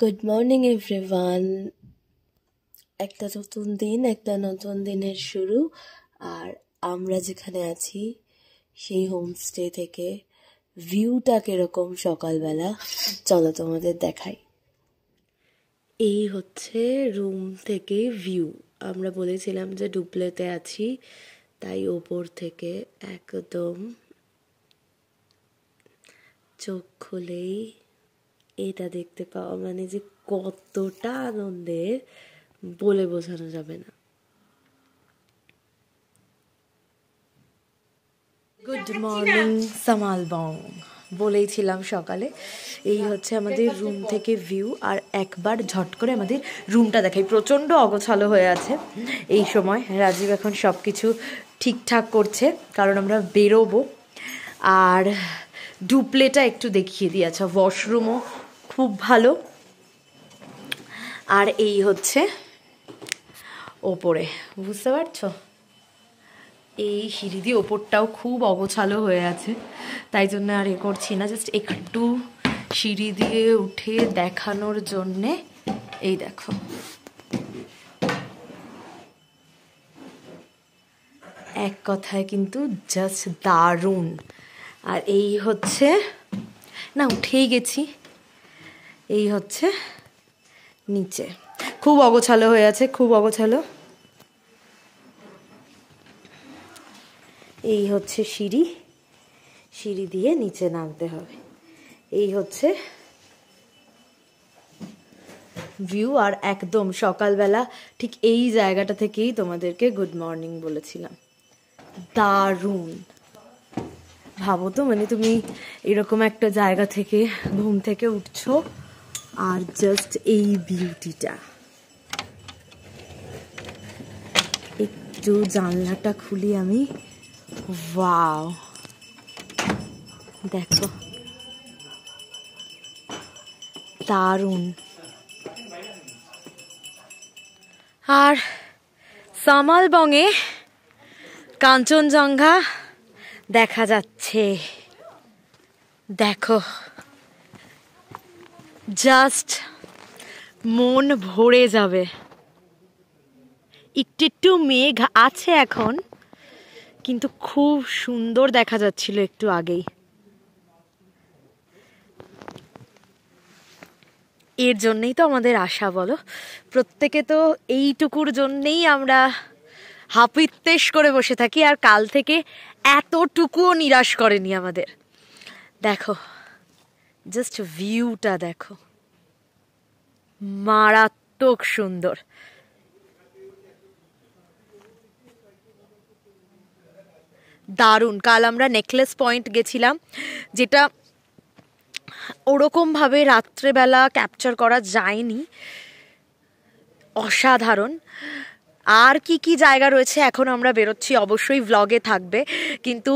Good morning everyone. একটা নতুন দিন, একটা নতুন দিনের শুরু। আর আমরা যেখানে আছি সেই হোমস্টে থেকে ভিউটা কিরকম সকালবেলা চলো তোমাদের দেখাই। এই হচ্ছে রুম থেকে ভিউ। আমরা বলেছিলাম যে ডুপ্লেতে আছি, তাই ওপর থেকে একদম চোখ খুলেই এটা দেখতে পাওয়া মানে যে কতটা আনন্দের বলে বোঝানো যাবে না। গুড মর্নিং সামালবং বলেইছিলাম সকালে। এই হচ্ছে আমাদের রুম থেকে ভিউ। আর একবার ঝট করে আমাদের রুমটা দেখাই। প্রচণ্ড অগোছালো হয়ে আছে এই সময়। রাজীব এখন সব কিছু ঠিকঠাক করছে কারণ আমরা বেরোবো। আর ডুপ্লেটা একটু দেখিয়ে দিই। আচ্ছা, ওয়াশরুমও খুব ভালো। আর এই হচ্ছে ওপরে, বুঝতে পারছো, এই সিঁড়ি দিয়ে ওপরটাও খুব অগোছালো হয়ে আছে, তাই জন্য আর এ করছি না। জাস্ট একটু সিঁড়ি দিয়ে উঠে দেখানোর জন্যে। এই দেখো, এক কথায় কিন্তু জাস্ট দারুণ। আর এই হচ্ছে, না উঠেই গেছি, এই হচ্ছে নিচে। খুব অগোছালো হয়ে আছে, খুব অগোছালো। এই হচ্ছে সিঁড়ি, সিঁড়ি দিয়ে নিচে নামতে হবে। এই হচ্ছে ভিউ। আর একদম সকালবেলা ঠিক এই জায়গাটা থেকেই তোমাদেরকে গুড মর্নিং বলেছিলাম। দারুণ। ভাবো তো, মানে তুমি এরকম একটা জায়গা থেকে ঘুম থেকে উঠছো আর জাস্ট এই বিউটিটা। একটু জানলাটা খুলি আমি। ওয়াও, দেখো দারুণ। আর সামালবংয়ে কাঞ্চনজঙ্ঘা দেখা যাচ্ছে, দেখো, জাস্ট মন ভরে যাবে। একটু একটু মেঘ আছে এখন, কিন্তু খুব সুন্দর দেখা যাচ্ছিল একটু আগেই। এর জন্যই তো আমাদের আশা, বলো। প্রত্যেকে তো এইটুকুর জন্যেই আমরা হাপিত্তেশ করে বসে থাকি। আর কাল থেকে এতটুকুও নিরাশ করেনি আমাদের। দেখো, জাস্ট ভিউটা দেখো, মারাত্মক সুন্দর। দারুণ। কাল আমরা নেকলেস পয়েন্ট গেছিলাম, যেটা ওরকমভাবে রাত্রেবেলা ক্যাপচার করা যায়নি। অসাধারণ। আর কি কি জায়গা রয়েছে এখন আমরা বেরোচ্ছি, অবশ্যই ভ্লগে থাকবে। কিন্তু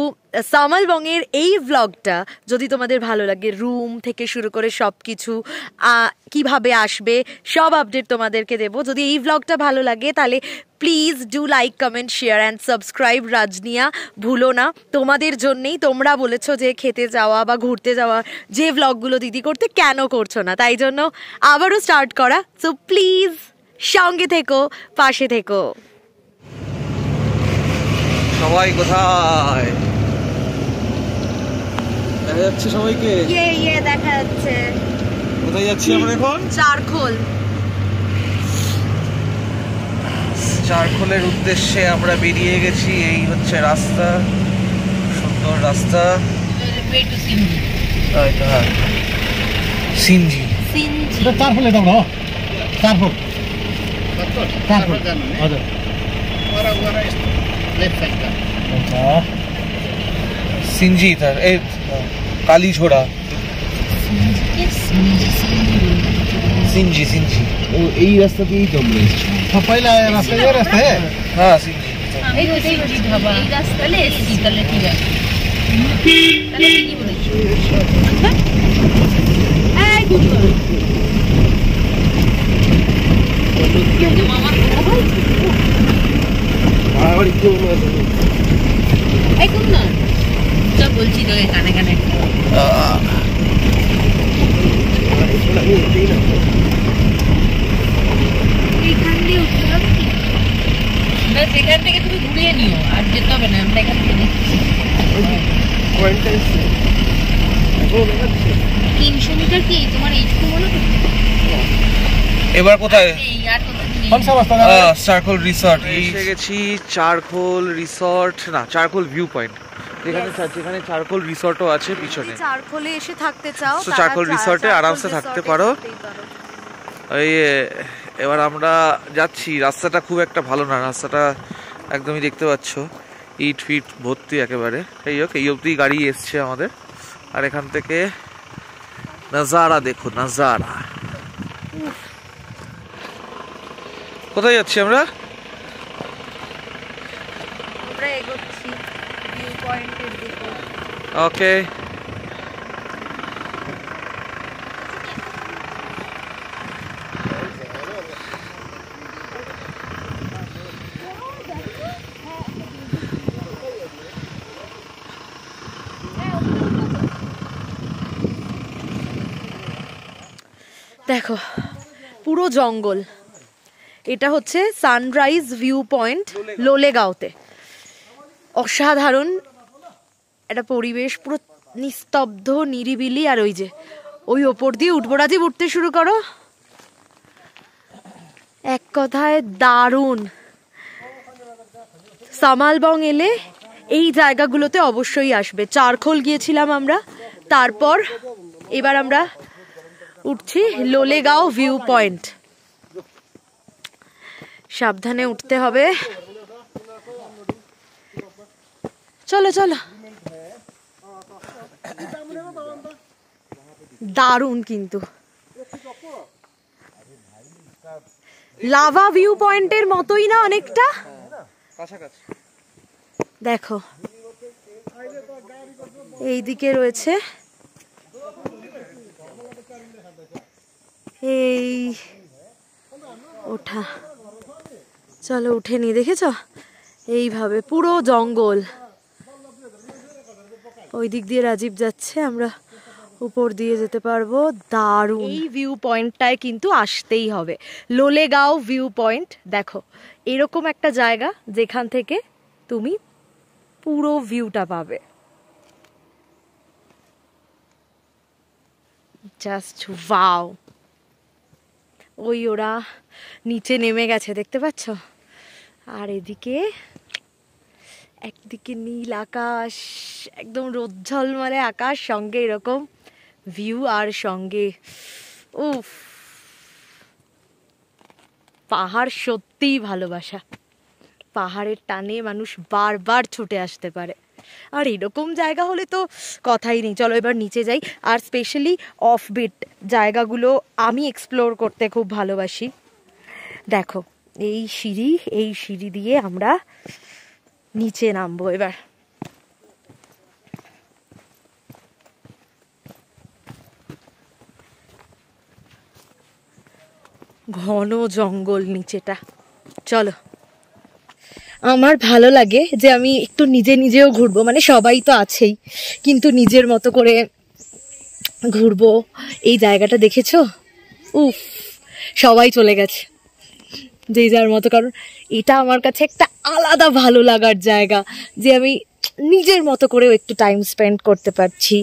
সামালবংয়ের এই ভ্লগটা যদি তোমাদের ভালো লাগে, রুম থেকে শুরু করে সব কিছু কিভাবে আসবে সব আপডেট তোমাদেরকে দেবো। যদি এই ভ্লগটা ভালো লাগে তাহলে please do like, comment, share and subscribe রাজনিয়া ভুলো না। তোমাদের জন্যেই, তোমরা বলেছো যে খেতে যাওয়া বা ঘুরতে যাওয়া যে ভ্লগগুলো দিদি করতে কেন করছো না, তাই জন্য আবারও স্টার্ট করা। সো প্লিজ সঙ্গে থেকো, পাশে থেকো। সবাই কোথায় দেখা যাচ্ছে? সবাইকে দেখা যাচ্ছে। কোথায় যাচ্ছি আমরা এখন? চারখোলের উদ্দেশ্যে আমরা বেরিয়ে গেছি। এই হচ্ছে রাস্তা, সুন্দর রাস্তা। হ্যাঁ, সিনজি। চারখোলে যাবো। চারখোল সিনজি তার এই কালী ছোড়া সিনজি সিনজি। ও এই রাস্তা দিয়েই তো আমরা এসেছি। পয়লা রাস্তা, এই রাস্তা। হ্যাঁ, সিনজি। এই ধাবা এই রাস্তালে এসেছি। তাহলে ঠিক আছে, তাহলে কি বলেছি? এই গুড বলছি তোকে কানে কানে। এখান থেকে তুমি ঘুরিয়ে নিও, আর যেতে হবে না, আমরা এখান থেকে দেখছি। 300 মিটার কি তোমার এইটুকু হলো? এবার কোথায়? এই আর কোথাও নেই। कौन सा रास्ता जा रहा है? চারকোল রিসর্ট এসে গেছি। চারকোল রিসর্ট না, চারকোল ভিউ পয়েন্ট, যেখানে চারকোল রিসর্টও আছে পিছনে। চারকোলে এসে থাকতে চাও So, চারকোল রিসর্টে আরামসে থাকতে পারো। এই এবার আমরা যাচ্ছি। রাস্তাটা খুব একটা ভালো না, রাস্তাটা একদমই দেখতে পাচ্ছ ইট ফিট ভর্তি একেবারে। এই হোক, এই অবধি গাড়ি এসছে আমাদের। আর এখান থেকে নাজারা দেখো, নাজারা। কোথায় যাচ্ছি আমরা? আমরা এগোচ্ছি ভিউ পয়েন্টের দিকে। ওকে, দেখো পুরো জঙ্গল। এটা হচ্ছে সানরাইজ ভিউ পয়েন্ট লোলেগাঁওতে। অসাধারণ একটা পরিবেশ, পুরো নিস্তব্ধ নিরিবিলি। আর ওই যে ওই ওপর দিয়ে উঠবো, রাজীব উঠতে শুরু করো। এক কথায় দারুণ। সামালবং এলে এই জায়গাগুলোতে অবশ্যই আসবে। চারখোল গিয়েছিলাম আমরা, তারপর এবার আমরা উঠছি লোলেগাঁও ভিউ পয়েন্ট। সাবধানে উঠতে হবে। চলো চলো। দারুণ কিন্তু লাভা ভিউ পয়েন্টের মতোই না অনেকটা। কাছাকাছি। দেখো এইদিকে রয়েছে এই ওঠা। চলো উঠে নি, দেখেছো এইভাবে পুরো জঙ্গল। ওই দিক দিয়ে রাজীব যাচ্ছে, আমরা উপর দিয়ে যেতে পারবো। দারুণ। এই ভিউ পয়েন্টটায় কিন্তু আসতেই হবে, লোলেগাঁও ভিউ পয়েন্ট। দেখো এরকম একটা জায়গা যেখান থেকে তুমি পুরো ভিউটা পাবে। Just wow. ওই ওরা নিচে নেমে গেছে, দেখতে পাচ্ছ? আর এদিকে একদিকে নীল আকাশ, একদম রোদ ঝলমলে আকাশ, সঙ্গে এরকম ভিউ, আর সঙ্গে উফ, পাহাড় সত্যিই ভালোবাসা। পাহাড়ের টানে মানুষ বারবার ছুটে আসতে পারে। আর এরকম জায়গা হলে তো কথাই নেই। চলো এবার নিচে যাই। আর স্পেশালি অফবিট জায়গাগুলো আমি এক্সপ্লোর করতে খুব ভালোবাসি। দেখো এই সিঁড়ি দিয়ে আমরা নিচে নামবো এবার। ঘন জঙ্গল নিচেটা। চলো, আমার ভালো লাগে যে আমি একটু নিজেও ঘুরবো, মানে সবাই তো আছেই, কিন্তু নিজের মতো করে ঘুরবো। এই জায়গাটা দেখেছো? উফ, সবাই চলে গেছে যে যার মতো, কারণ এটা আমার কাছে একটা আলাদা ভালো লাগার জায়গা, যে আমি নিজের মতো করেও একটু টাইম স্পেন্ড করতে পারছি,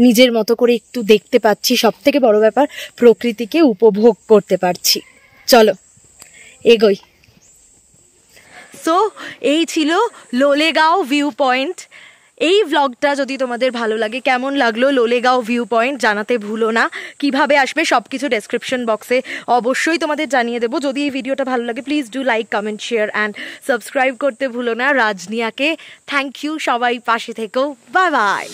নিজের মতো করে একটু দেখতে পাচ্ছি, সব থেকে বড় ব্যাপার প্রকৃতিকে উপভোগ করতে পারছি। চলো এগোই। সো এই ছিল লোলেগাঁও ভিউ পয়েন্ট। এই ভ্লগটা যদি তোমাদের ভালো লাগে, কেমন লাগলো লোলেগাঁও ভিউ পয়েন্ট জানাতে ভুলো না। কিভাবে আসবে সব কিছু ডেসক্রিপশন বক্সে অবশ্যই তোমাদের জানিয়ে দেবো। যদি এই ভিডিওটা ভালো লাগে please do like, comment, share and subscribe করতে ভুলো না। রাজনিয়াকে থ্যাংক ইউ, সবাই পাশে থেকো। Bye bye.